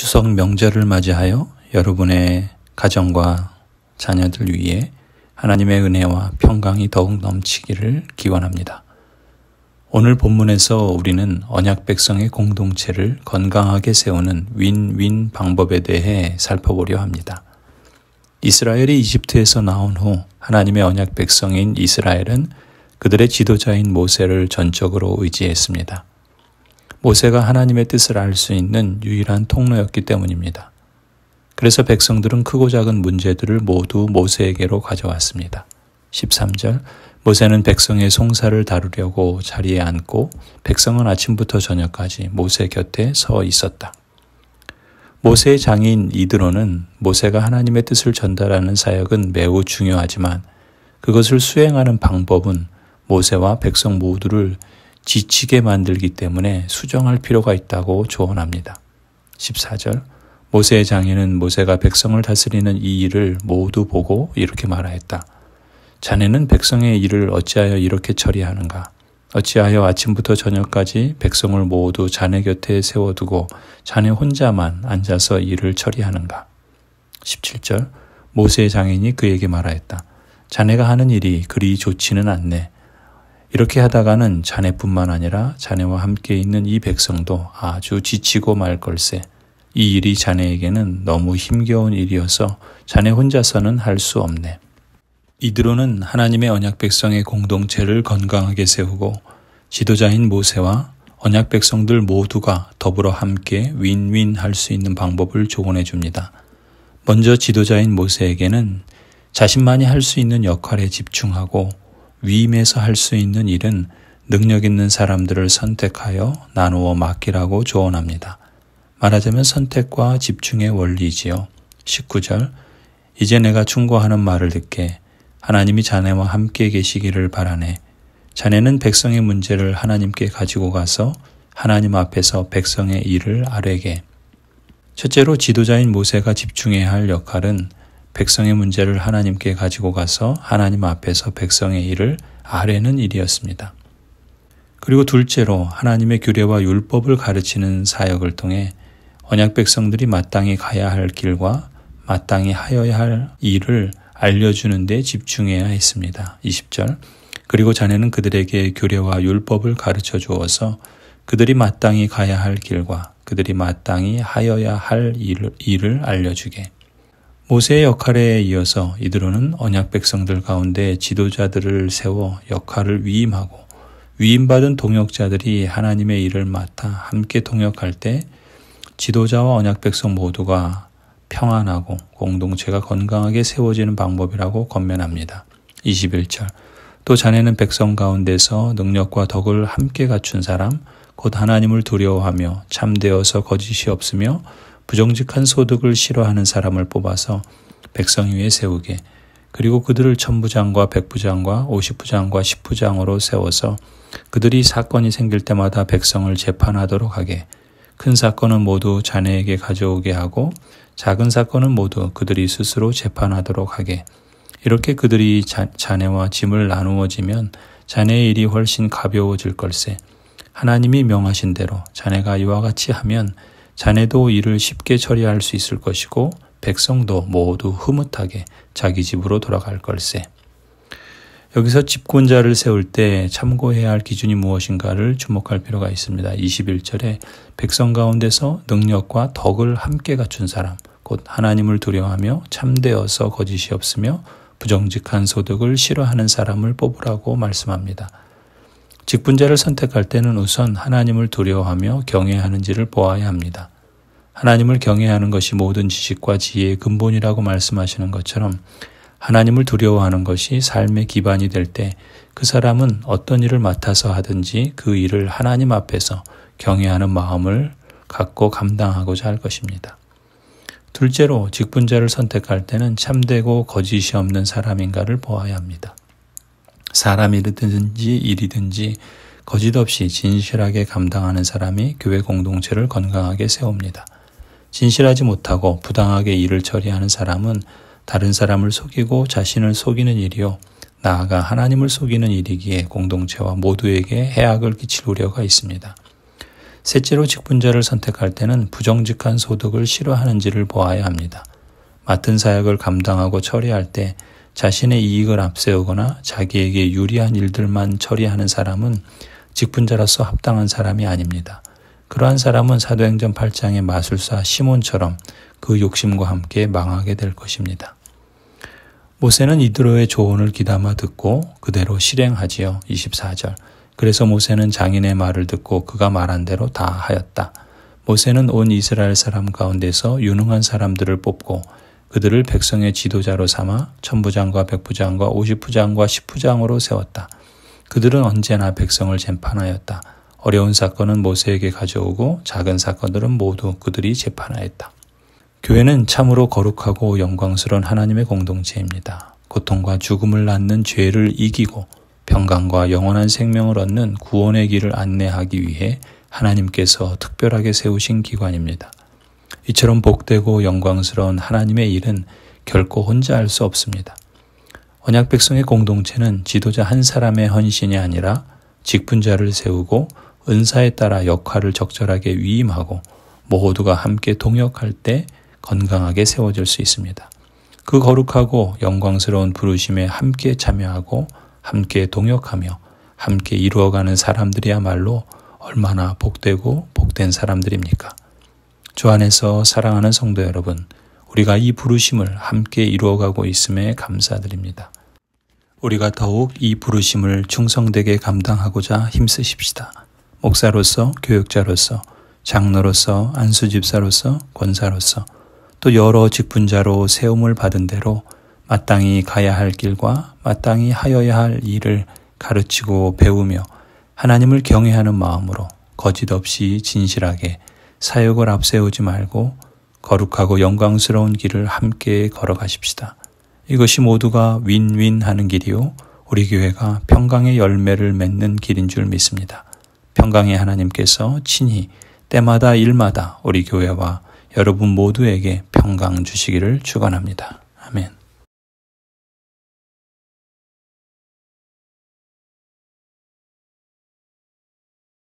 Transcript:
추석 명절을 맞이하여 여러분의 가정과 자녀들 위해 하나님의 은혜와 평강이 더욱 넘치기를 기원합니다. 오늘 본문에서 우리는 언약 백성의 공동체를 건강하게 세우는 윈윈 방법에 대해 살펴보려 합니다. 이스라엘이 이집트에서 나온 후 하나님의 언약 백성인 이스라엘은 그들의 지도자인 모세를 전적으로 의지했습니다. 모세가 하나님의 뜻을 알 수 있는 유일한 통로였기 때문입니다. 그래서 백성들은 크고 작은 문제들을 모두 모세에게로 가져왔습니다. 13절 모세는 백성의 송사를 다루려고 자리에 앉고 백성은 아침부터 저녁까지 모세 곁에 서 있었다. 모세의 장인 이드로는 모세가 하나님의 뜻을 전달하는 사역은 매우 중요하지만 그것을 수행하는 방법은 모세와 백성 모두를 지치게 만들기 때문에 수정할 필요가 있다고 조언합니다. 14절 모세의 장인은 모세가 백성을 다스리는 이 일을 모두 보고 이렇게 말하였다. 자네는 백성의 일을 어찌하여 이렇게 처리하는가? 어찌하여 아침부터 저녁까지 백성을 모두 자네 곁에 세워두고 자네 혼자만 앉아서 일을 처리하는가? 17절 모세의 장인이 그에게 말하였다. 자네가 하는 일이 그리 좋지는 않네. 이렇게 하다가는 자네뿐만 아니라 자네와 함께 있는 이 백성도 아주 지치고 말 걸세. 이 일이 자네에게는 너무 힘겨운 일이어서 자네 혼자서는 할 수 없네. 이드로는 하나님의 언약 백성의 공동체를 건강하게 세우고 지도자인 모세와 언약 백성들 모두가 더불어 함께 윈윈 할 수 있는 방법을 조언해 줍니다. 먼저 지도자인 모세에게는 자신만이 할 수 있는 역할에 집중하고 위임해서 할 수 있는 일은 능력 있는 사람들을 선택하여 나누어 맡기라고 조언합니다. 말하자면 선택과 집중의 원리지요. 19절 이제 내가 충고하는 말을 듣게 하나님이 자네와 함께 계시기를 바라네. 자네는 백성의 문제를 하나님께 가지고 가서 하나님 앞에서 백성의 일을 아뢰게. 첫째로 지도자인 모세가 집중해야 할 역할은 백성의 문제를 하나님께 가지고 가서 하나님 앞에서 백성의 일을 아뢰는 일이었습니다. 그리고 둘째로 하나님의 규례와 율법을 가르치는 사역을 통해 언약 백성들이 마땅히 가야 할 길과 마땅히 하여야 할 일을 알려주는 데 집중해야 했습니다. 20절 그리고 자네는 그들에게 규례와 율법을 가르쳐 주어서 그들이 마땅히 가야 할 길과 그들이 마땅히 하여야 할 일을 알려주게. 모세의 역할에 이어서 이드로는 언약 백성들 가운데 지도자들을 세워 역할을 위임하고 위임받은 동역자들이 하나님의 일을 맡아 함께 동역할 때 지도자와 언약 백성 모두가 평안하고 공동체가 건강하게 세워지는 방법이라고 권면합니다. 21절 또 자네는 백성 가운데서 능력과 덕을 함께 갖춘 사람 곧 하나님을 두려워하며 참되어서 거짓이 없으며 부정직한 소득을 싫어하는 사람을 뽑아서 백성 위에 세우게. 그리고 그들을 천부장과 백부장과 50부장과 10부장으로 세워서 그들이 사건이 생길 때마다 백성을 재판하도록 하게. 큰 사건은 모두 자네에게 가져오게 하고 작은 사건은 모두 그들이 스스로 재판하도록 하게. 이렇게 그들이 자네와 짐을 나누어지면 자네의 일이 훨씬 가벼워질 걸세. 하나님이 명하신 대로 자네가 이와 같이 하면 자네도 일을 쉽게 처리할 수 있을 것이고 백성도 모두 흐뭇하게 자기 집으로 돌아갈 걸세. 여기서 집권자를 세울 때 참고해야 할 기준이 무엇인가를 주목할 필요가 있습니다. 21절에 백성 가운데서 능력과 덕을 함께 갖춘 사람, 곧 하나님을 두려워하며 참되어서 거짓이 없으며 부정직한 소득을 싫어하는 사람을 뽑으라고 말씀합니다. 직분자를 선택할 때는 우선 하나님을 두려워하며 경외하는지를 보아야 합니다. 하나님을 경외하는 것이 모든 지식과 지혜의 근본이라고 말씀하시는 것처럼 하나님을 두려워하는 것이 삶의 기반이 될 때 그 사람은 어떤 일을 맡아서 하든지 그 일을 하나님 앞에서 경외하는 마음을 갖고 감당하고자 할 것입니다. 둘째로 직분자를 선택할 때는 참되고 거짓이 없는 사람인가를 보아야 합니다. 사람이든지 일이든지 거짓 없이 진실하게 감당하는 사람이 교회 공동체를 건강하게 세웁니다. 진실하지 못하고 부당하게 일을 처리하는 사람은 다른 사람을 속이고 자신을 속이는 일이요 나아가 하나님을 속이는 일이기에 공동체와 모두에게 해악을 끼칠 우려가 있습니다. 셋째로 직분자를 선택할 때는 부정직한 소득을 싫어하는지를 보아야 합니다. 맡은 사역을 감당하고 처리할 때 자신의 이익을 앞세우거나 자기에게 유리한 일들만 처리하는 사람은 직분자로서 합당한 사람이 아닙니다. 그러한 사람은 사도행전 8장의 마술사 시몬처럼 그 욕심과 함께 망하게 될 것입니다. 모세는 이드로의 조언을 귀담아 듣고 그대로 실행하지요. 24절. 그래서 모세는 장인의 말을 듣고 그가 말한 대로 다 하였다. 모세는 온 이스라엘 사람 가운데서 유능한 사람들을 뽑고 그들을 백성의 지도자로 삼아 천부장과 백부장과 50부장과 10부장으로 세웠다. 그들은 언제나 백성을 재판하였다. 어려운 사건은 모세에게 가져오고 작은 사건들은 모두 그들이 재판하였다. 교회는 참으로 거룩하고 영광스러운 하나님의 공동체입니다. 고통과 죽음을 낳는 죄를 이기고 평강과 영원한 생명을 얻는 구원의 길을 안내하기 위해 하나님께서 특별하게 세우신 기관입니다. 이처럼 복되고 영광스러운 하나님의 일은 결코 혼자 할 수 없습니다. 언약 백성의 공동체는 지도자 한 사람의 헌신이 아니라 직분자를 세우고 은사에 따라 역할을 적절하게 위임하고 모두가 함께 동역할 때 건강하게 세워질 수 있습니다. 그 거룩하고 영광스러운 부르심에 함께 참여하고 함께 동역하며 함께 이루어가는 사람들이야말로 얼마나 복되고 복된 사람들입니까? 주 안에서 사랑하는 성도 여러분, 우리가 이 부르심을 함께 이루어가고 있음에 감사드립니다. 우리가 더욱 이 부르심을 충성되게 감당하고자 힘쓰십시다. 목사로서, 교육자로서, 장로로서, 안수집사로서, 권사로서, 또 여러 직분자로 세움을 받은 대로 마땅히 가야 할 길과 마땅히 하여야 할 일을 가르치고 배우며 하나님을 경외하는 마음으로 거짓없이 진실하게 사역을 앞세우지 말고 거룩하고 영광스러운 길을 함께 걸어가십시다. 이것이 모두가 윈윈하는 길이요 우리 교회가 평강의 열매를 맺는 길인 줄 믿습니다. 평강의 하나님께서 친히 때마다 일마다 우리 교회와 여러분 모두에게 평강 주시기를 축원합니다. 아멘.